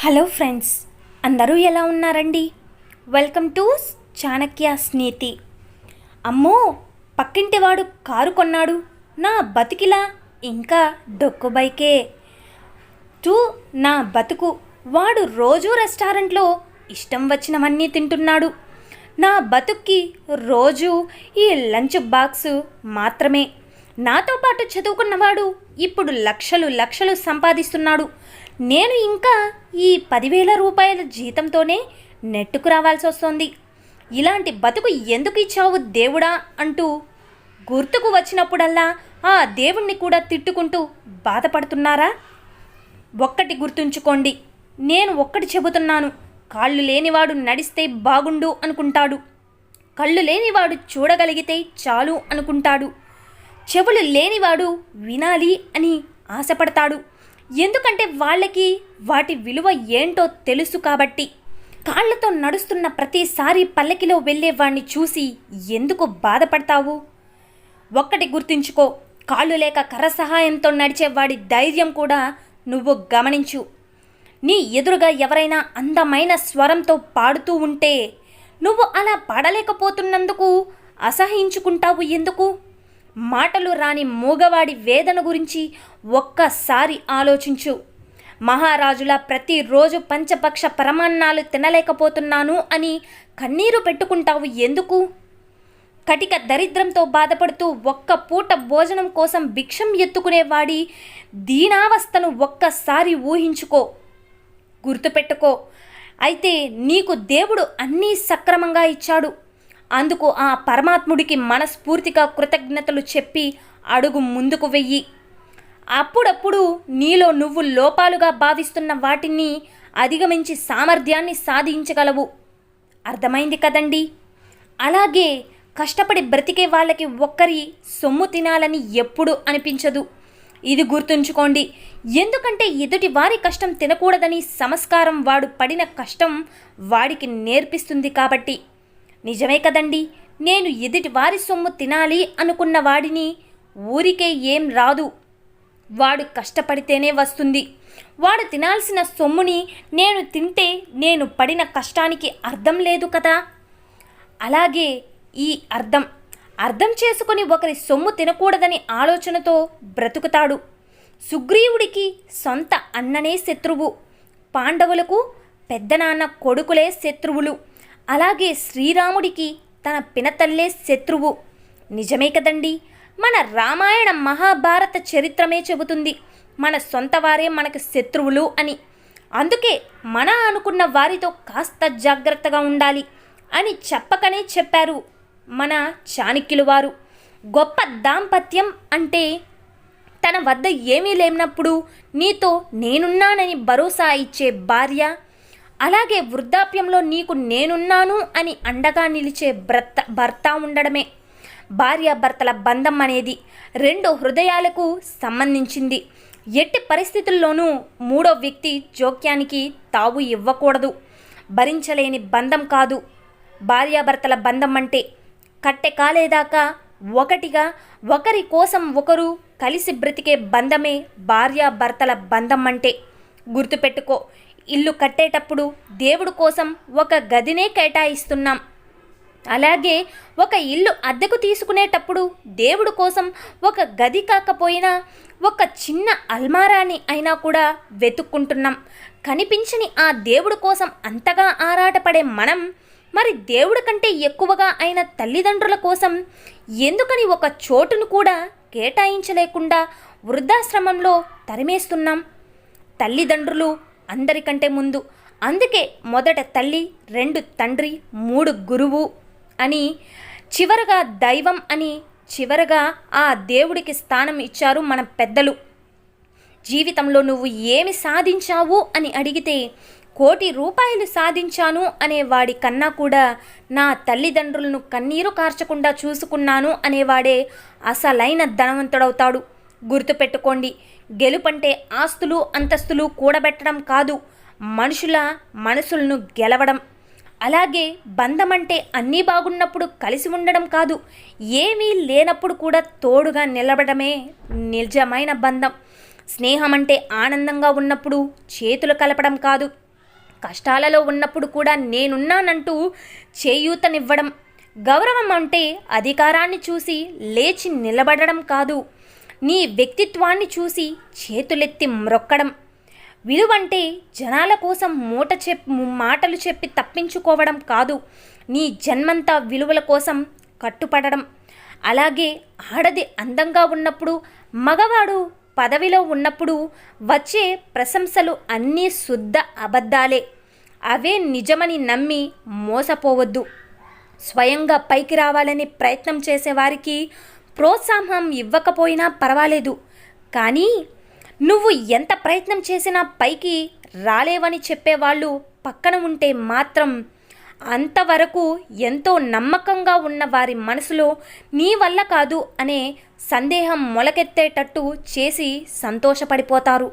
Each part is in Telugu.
హలో ఫ్రెండ్స్, అందరూ ఎలా ఉన్నారండి? వెల్కమ్ టు చాణక్య స్నీతి. అమ్మో, పక్కింటివాడు కారు కొన్నాడు, నా బతికిలా ఇంకా డొక్కు బైకే. నా బతుకు, వాడు రోజూ రెస్టారెంట్లో ఇష్టం వచ్చినవన్నీ తింటున్నాడు. నా బతుక్కి రోజు ఈ లంచ్ బాక్స్ మాత్రమే. నాతో పాటు చదువుకున్నవాడు ఇప్పుడు లక్షలు లక్షలు సంపాదిస్తున్నాడు. నేను ఇంకా ఈ 10,000 రూపాయల జీతంతోనే నెట్టుకు రావాల్సి వస్తుంది. ఇలాంటి బతుకు ఎందుకు ఇచ్చావు దేవుడా అంటూ గుర్తుకు వచ్చినప్పుడల్లా ఆ దేవుణ్ణి కూడా తిట్టుకుంటూ బాధపడుతున్నారా? ఒక్కటి గుర్తుంచుకోండి, నేను ఒక్కటి చెబుతున్నాను. కాళ్ళు లేనివాడు నడిస్తే బాగుండు అనుకుంటాడు, కళ్ళు లేనివాడు చూడగలిగితే చాలు అనుకుంటాడు, చెవులు లేనివాడు వినాలి అని ఆశపడతాడు. ఎందుకంటే వాళ్ళకి వాటి విలువ ఏంటో తెలుసు కాబట్టి. కాళ్లతో నడుస్తున్న ప్రతిసారి పల్లకిలో వెళ్ళేవాణ్ణి చూసి ఎందుకు బాధపడతావు? ఒక్కటి గుర్తుంచుకో, కాళ్ళు లేక కర్ర సహాయంతో నడిచేవాడి ధైర్యం కూడా నువ్వు గమనించు. నీ ఎదురుగా ఎవరైనా అందమైన స్వరంతో పాడుతూ ఉంటే నువ్వు అలా పాడలేకపోతున్నందుకు అసహించుకుంటావు ఎందుకు? మాటలు రాని మూగవాడి వేదన గురించి ఒక్కసారి ఆలోచించు. మహారాజులా ప్రతిరోజు పంచపక్ష పరమాన్నాలు తినలేకపోతున్నాను అని కన్నీరు పెట్టుకుంటావు ఎందుకు? కటిక దరిద్రంతో బాధపడుతూ ఒక్క పూట భోజనం కోసం భిక్షం ఎత్తుకునేవాడి దీనావస్థను ఒక్కసారి ఊహించుకో, గుర్తుపెట్టుకో. అయితే నీకు దేవుడు అన్నీ సక్రమంగా ఇచ్చాడు. అందుకు ఆ పరమాత్ముడికి మనస్ఫూర్తిగా కృతజ్ఞతలు చెప్పి అడుగు ముందుకు వెయ్యి. అప్పుడప్పుడు నీలో నువ్వు లోపాలుగా భావిస్తున్న వాటిని అధిగమించి సామర్థ్యాన్ని సాధించగలవు. అర్థమైంది కదండి? అలాగే కష్టపడి బ్రతికే వాళ్ళకి ఒక్కరి సొమ్ము తినాలని ఎప్పుడు అనిపించదు. ఇది గుర్తుంచుకోండి. ఎందుకంటే ఎదుటి వారి కష్టం తినకూడదని సంస్కారం వాడు పడిన కష్టం వాడికి నేర్పిస్తుంది కాబట్టి. నిజమే కదండి? నేను ఎదుటి వారి సొమ్ము తినాలి అనుకున్న వాడిని ఊరికే ఏం రాదు, వాడు కష్టపడితేనే వస్తుంది. వాడు తినాల్సిన సొమ్ముని నేను తింటే నేను పడిన కష్టానికి అర్థం లేదు కదా. అలాగే ఈ అర్థం చేసుకుని ఒకరి సొమ్ము తినకూడదని ఆలోచనతో బ్రతుకుతాడు. సుగ్రీవుడికి సొంత అన్ననే శత్రువు, పాండవులకు పెద్దనాన్న కొడుకులే శత్రువులు. అలాగే శ్రీరాముడికి తన పినతల్లే శత్రువు. నిజమే కదండి? మన రామాయణ మహాభారత చరిత్రమే చెబుతుంది మన సొంత వారే మనకు శత్రువులు అని. అందుకే మన అనుకున్న వారితో కాస్త జాగ్రత్తగా ఉండాలి అని చెప్పకనే చెప్పారు మన చాణక్యులు వారు. గొప్ప దాంపత్యం అంటే తన వద్ద ఏమీ లేనప్పుడు నీతో నేనున్నానని భరోసా ఇచ్చే భార్య, అలాగే వృద్ధాప్యంలో నీకు నేనున్నాను అని అండగా నిలిచే భర్త ఉండడమే. భార్యాభర్తల బంధం అనేది 2 హృదయాలకు సంబంధించింది. ఎట్టి పరిస్థితుల్లోనూ మూడో వ్యక్తి జోక్యానికి తావు ఇవ్వకూడదు. భరించలేని బంధం కాదు భార్యాభర్తల బంధం అంటే. కట్టె కాలేదాకా ఒకటిగా ఒకరి కోసం ఒకరు కలిసి బ్రతికే బంధమే భార్యాభర్తల బంధం అంటే. గుర్తుపెట్టుకో, ఇల్లు కట్టేటప్పుడు దేవుడు కోసం ఒక గదినే కేటాయిస్తున్నాం. అలాగే ఒక ఇల్లు అద్దెకు తీసుకునేటప్పుడు దేవుడు కోసం ఒక గది కాకపోయినా ఒక చిన్న అల్మారాని అయినా కూడా వెతుక్కుంటున్నాం. కనిపించని ఆ దేవుడు కోసం అంతగా ఆరాటపడే మనం మరి దేవుడి కంటే ఎక్కువగా అయిన తల్లిదండ్రుల కోసం ఎందుకని ఒక చోటును కూడా కేటాయించలేకుండా వృద్ధాశ్రమంలో తరిమేస్తున్నాం? తల్లిదండ్రులు అందరికంటే ముందు. అందుకే మొదట తల్లి, 2 తండ్రి, 3 గురువు అని, చివరగా దైవం అని, చివరగా ఆ దేవుడికి స్థానం ఇచ్చారు మన పెద్దలు. జీవితంలో నువ్వు ఏమి సాధించావు అని అడిగితే 1,00,00,000 రూపాయలు సాధించాను అనేవాడి కన్నా కూడా నా తల్లిదండ్రులను కన్నీరు కార్చకుండా చూసుకున్నాను అనేవాడే అసలైన ధనవంతుడవుతాడు. గుర్తుపెట్టుకోండి, గెలుపంటే ఆస్తులు అంతస్తులు కూడబెట్టడం కాదు, మనుషుల మనసులను గెలవడం. అలాగే బంధం అంటే అన్నీ బాగున్నప్పుడు కలిసి ఉండడం కాదు, ఏమీ లేనప్పుడు కూడా తోడుగా నిలబడమే నిజమైన బంధం. స్నేహం అంటే ఆనందంగా ఉన్నప్పుడు చేతులు కలపడం కాదు, కష్టాలలో ఉన్నప్పుడు కూడా నేనున్నానంటూ చేయూతనివ్వడం. గౌరవం అంటే అధికారాన్ని చూసి లేచి నిలబడడం కాదు, నీ వ్యక్తిత్వాన్ని చూసి చేతులెత్తి మ్రొక్కడం. విలువంటే జనాల కోసం మాటలు చెప్పి తప్పించుకోవడం కాదు, నీ జన్మంతా విలువల కోసం కట్టుపడడం. అలాగే ఆడది అందంగా ఉన్నప్పుడు, మగవాడు పదవిలో ఉన్నప్పుడు వచ్చే ప్రశంసలు అన్నీ శుద్ధ అబద్ధాలే. అవే నిజమని నమ్మి మోసపోవద్దు. స్వయంగా పైకి రావాలని ప్రయత్నం చేసేవారికి ప్రోత్సాహం ఇవ్వకపోయినా పర్వాలేదు, కానీ నువ్వు ఎంత ప్రయత్నం చేసినా పైకి రాలేవని చెప్పేవాళ్ళు పక్కన ఉంటే మాత్రం అంతవరకు ఎంతో నమ్మకంగా ఉన్న వారి మనసులో నీ వల్ల కాదు అనే సందేహం మొలకెత్తేటట్టు చేసి సంతోషపడిపోతారు.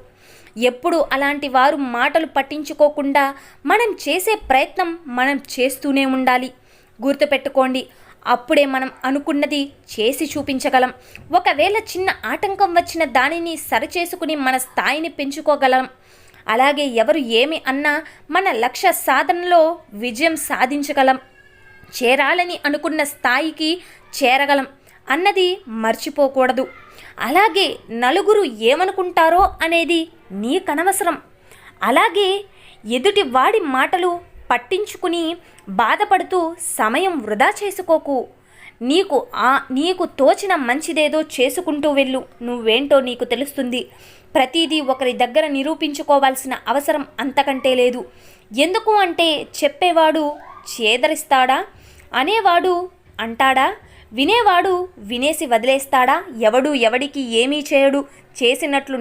ఎప్పుడు అలాంటి వారు మాటలు పట్టించుకోకుండా మనం చేసే ప్రయత్నం మనం చేస్తూనే ఉండాలి. గుర్తుపెట్టుకోండి, అప్పుడే మనం అనుకున్నది చేసి చూపించగలం. ఒకవేళ చిన్న ఆటంకం వచ్చిన దానిని సరిచేసుకుని మన స్థాయిని పెంచుకోగలం. అలాగే ఎవరు ఏమి అన్నా మన లక్ష్య సాధనలో విజయం సాధించగలం. చేరాలని అనుకున్న స్థాయికి చేరగలం అన్నది మర్చిపోకూడదు. అలాగే నలుగురు ఏమనుకుంటారో అనేది నీకనవసరం. అలాగే ఎదుటి వాడి మాటలు పట్టించుకుని బాధపడుతూ సమయం వృధా చేసుకోకు. నీకు తోచిన మంచిదేదో చేసుకుంటూ వెళ్ళు. నువ్వేంటో నీకు తెలుస్తుంది. ప్రతిదీ ఒకరి దగ్గర నిరూపించుకోవాల్సిన అవసరం అంతకంటే లేదు. ఎందుకు అంటే చెప్పేవాడు చేదరిస్తాడా, అనేవాడు అంటాడా, వినేవాడు వినేసి వదిలేస్తాడా? ఎవడికి ఏమీ చేయడు, చేసినట్లు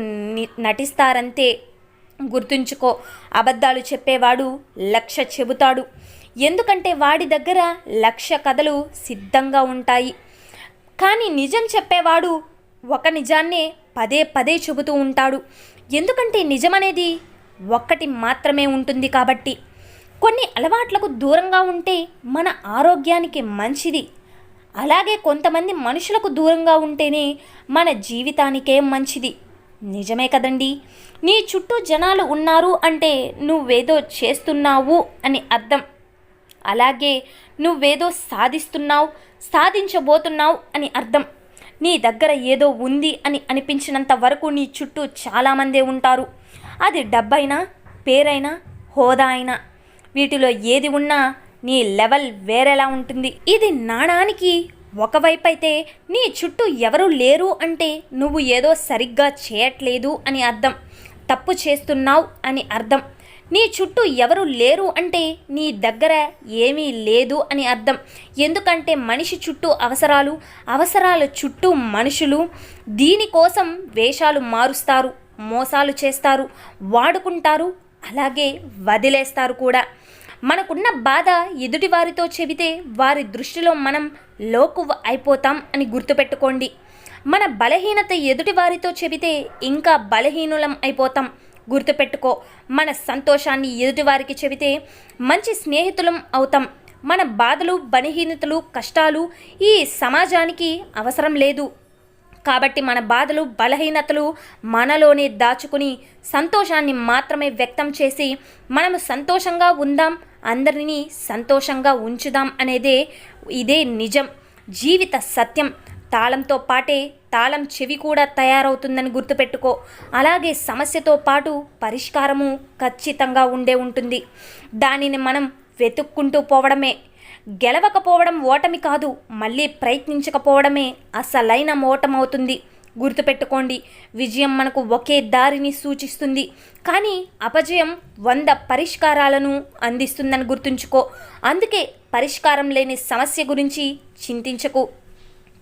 నటిస్తారంతే. గుర్తుంచుకో, అబద్ధాలు చెప్పేవాడు 1,00,000 చెబుతాడు. ఎందుకంటే వాడి దగ్గర 1,00,000 కథలు సిద్ధంగా ఉంటాయి. కానీ నిజం చెప్పేవాడు ఒక నిజాన్నే పదే చెబుతూ ఉంటాడు. ఎందుకంటే నిజమనేది ఒక్కటి మాత్రమే ఉంటుంది కాబట్టి. కొన్ని అలవాట్లకు దూరంగా ఉంటే మన ఆరోగ్యానికి మంచిది. అలాగే కొంతమంది మనుషులకు దూరంగా ఉంటేనే మన జీవితానికే మంచిది. నిజమే కదండి. నీ చుట్టూ జనాలు ఉన్నారు అంటే నువ్వేదో చేస్తున్నావు అని అర్థం. అలాగే నువ్వేదో సాధించబోతున్నావు అని అర్థం. నీ దగ్గర ఏదో ఉంది అని అనిపించినంత వరకు నీ చుట్టూ చాలామందే ఉంటారు. అది డబ్బైనా, పేరైనా, హోదా అయినా, వీటిలో ఏది ఉన్నా నీ లెవెల్ వేరేలా ఉంటుంది. ఇది నాణానికి ఒకవైపు అయితే నీ చుట్టూ ఎవరూ లేరు అంటే నువ్వు ఏదో సరిగ్గా చేయట్లేదు అని అర్థం, తప్పు చేస్తున్నావు అని అర్థం. నీ చుట్టూ ఎవరు లేరు అంటే నీ దగ్గర ఏమీ లేదు అని అర్థం. ఎందుకంటే మనిషి చుట్టూ అవసరాల చుట్టూ మనుషులు. దీనికోసం వేషాలు మారుస్తారు, మోసాలు చేస్తారు, వాడుకుంటారు, అలాగే వదిలేస్తారు కూడా. మనకున్న బాధ ఎదుటివారితో చెబితే వారి దృష్టిలో మనం లోకువ అయిపోతాం అని గుర్తుపెట్టుకోండి. మన బలహీనత ఎదుటివారితో చెబితే ఇంకా బలహీనులం అయిపోతాం. గుర్తుపెట్టుకో, మన సంతోషాన్ని ఎదుటివారికి చెబితే మంచి స్నేహితులం అవుతాం. మన బాధలు, బలహీనతలు, కష్టాలు ఈ సమాజానికి అవసరం లేదు. కాబట్టి మన బాధలు, బలహీనతలు మనలోనే దాచుకుని సంతోషాన్ని మాత్రమే వ్యక్తం చేసి మనము సంతోషంగా ఉందాం, అందరినీ సంతోషంగా ఉంచుదాం అనేదే ఇదే నిజం, జీవిత సత్యం. తాళంతో పాటే తాళం చెవి కూడా తయారవుతుందని గుర్తుపెట్టుకో. అలాగే సమస్యతో పాటు పరిష్కారము ఖచ్చితంగా ఉంటుంది. దానిని మనం వెతుక్కుంటూ పోవడమే. గెలవకపోవడం ఓటమి కాదు, మళ్ళీ ప్రయత్నించకపోవడమే అసలైన ఓటమవుతుంది. గుర్తుపెట్టుకోండి, విజయం మనకు ఒకే దారిని సూచిస్తుంది, కానీ అపజయం 100 పరిష్కారాలను అందిస్తుందని గుర్తుంచుకో. అందుకే పరిష్కారం లేని సమస్య గురించి చింతించకు,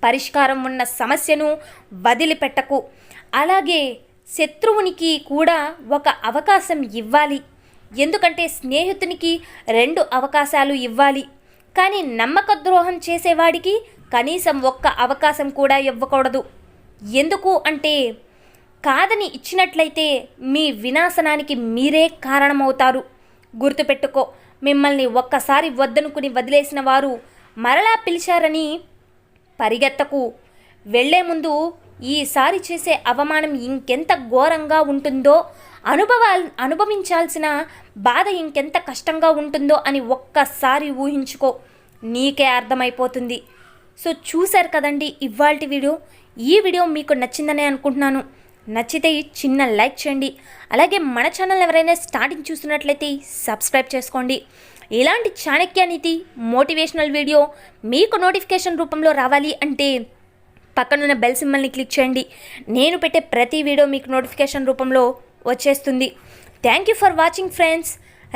పరిష్కారం ఉన్న సమస్యను వదిలిపెట్టకు. అలాగే శత్రువునికి కూడా ఒక అవకాశం ఇవ్వాలి. ఎందుకంటే స్నేహితునికి 2 అవకాశాలు ఇవ్వాలి, కానీ నమ్మక ద్రోహం చేసేవాడికి కనీసం 1 అవకాశం కూడా ఇవ్వకూడదు. ఎందుకు అంటే కాదని ఇచ్చినట్లయితే మీ వినాశనానికి మీరే కారణమవుతారు. గుర్తుపెట్టుకో, మిమ్మల్ని ఒక్కసారి వద్దనుకుని వదిలేసిన వారు మరలా పిలిచారని పరిగెత్తకు. వెళ్లే ముందు ఈసారి చేసే అవమానం ఇంకెంత ఘోరంగా ఉంటుందో అనుభవించాల్సిన బాధ ఇంకెంత కష్టంగా ఉంటుందో అని ఒక్కసారి ఊహించుకో, నీకే అర్థమైపోతుంది. సో చూశారు కదండి ఇవాల్టి వీడియో. ఈ వీడియో మీకు నచ్చిందనే అనుకుంటున్నాను. నచ్చితే చిన్న లైక్ చేయండి. అలాగే మన ఛానల్ ఎవరైనా స్టార్టింగ్ చూస్తున్నట్లయితే సబ్స్క్రైబ్ చేసుకోండి. ఇలాంటి చాణక్య నీతి మోటివేషనల్ వీడియో మీకు నోటిఫికేషన్ రూపంలో రావాలి అంటే పక్కనున్న బెల్ సింబల్ని క్లిక్ చేయండి. నేను పెట్టే ప్రతి వీడియో మీకు నోటిఫికేషన్ రూపంలో వచ్చేస్తుంది. Thank you for watching friends.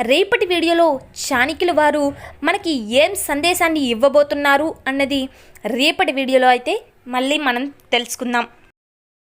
రేపటి వీడియోలో చాణక్యుల వారు మనకి ఏం సందేశాన్ని ఇవ్వబోతున్నారు అన్నది రేపటి వీడియోలో అయితే మళ్ళీ మనం తెలుసుకుందాం.